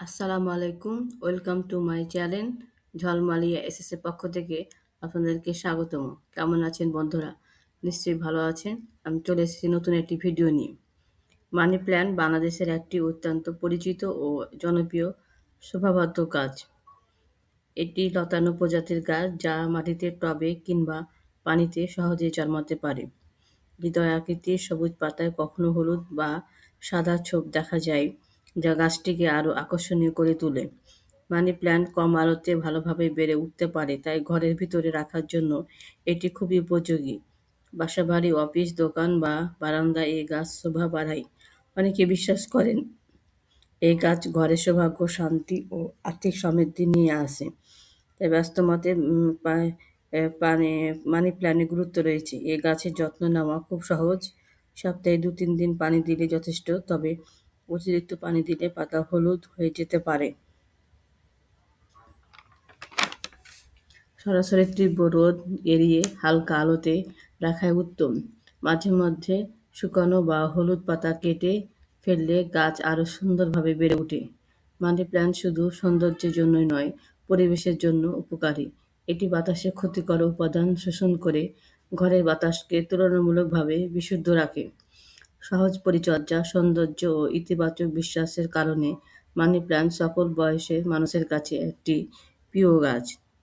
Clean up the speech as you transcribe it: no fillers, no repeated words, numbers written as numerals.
আসসালামু আলাইকুম। Welcome to my channel ঝলমালিয়া এসএসের পক্ষ থেকে আপনাদেরকে স্বাগতম। কেমন আছেন বন্ধুরা? নিশ্চয়ই ভালো আছেন। আমি চলে এসেছি নতুন একটি ভিডিও নিয়ে। মানি প্ল্যান্ট বাংলাদেশের একটি অত্যন্ত পরিচিত ও জনপ্রিয় শোভাবর্ধক গাছ। এটি লতানো প্রজাতির গাছ যা মাটিতে টবে কিংবা পানিতে সহজেই জন্মাতে পারে। হৃদয় আকৃতির সবুজ পাতায় কখনো হলুদ বা সাদা ছোপ দেখা যায়, যা গাছটিকে আরও আকর্ষণীয় করে তোলে। মানি প্ল্যান্ট কম আলোতে ভালোভাবে বেড়ে উঠতে পারে, তাই ঘরের ভিতরে রাখার জন্য এটি খুবই উপযোগী। বাসাবাড়ি, অফিস, দোকান বা বারান্দায় এই গাছ শোভা বাড়ায়। অনেকে বিশ্বাস করেন এই গাছ ঘরে সৌভাগ্য, শান্তি ও আর্থিক সমৃদ্ধি নিয়ে আসে। তাই ব্যস্ত মতে মানি প্ল্যান্টের গুরুত্ব রয়েছে। এই গাছের যত্ন নেওয়া খুব সহজ। সপ্তাহে ২-৩ দিন পানি দিলে যথেষ্ট, তবে অতিরিক্ত পানি দিলে পাতা হলুদ হয়ে যেতে পারে। সরাসরি তীব্র রোদ এড়িয়ে হালকা আলোতে রাখাই উত্তম। মাঝে মধ্যে শুকানো বা হলুদ পাতা কেটে ফেললে গাছ আরও সুন্দরভাবে বেড়ে ওঠে। মানি প্ল্যান্ট শুধু সৌন্দর্যের জন্যই নয়, পরিবেশের জন্য উপকারী। এটি বাতাসে ক্ষতিকর উপাদান শোষণ করে ঘরের বাতাসকে তুলনামূলকভাবে বিশুদ্ধ রাখে। সহজ পরিচর্যা, সৌন্দর্য ও ইতিবাচক বিশ্বাসের কারণে মানি প্ল্যান্ট সকল বয়সের মানুষের কাছে একটি প্রিয় গাছ।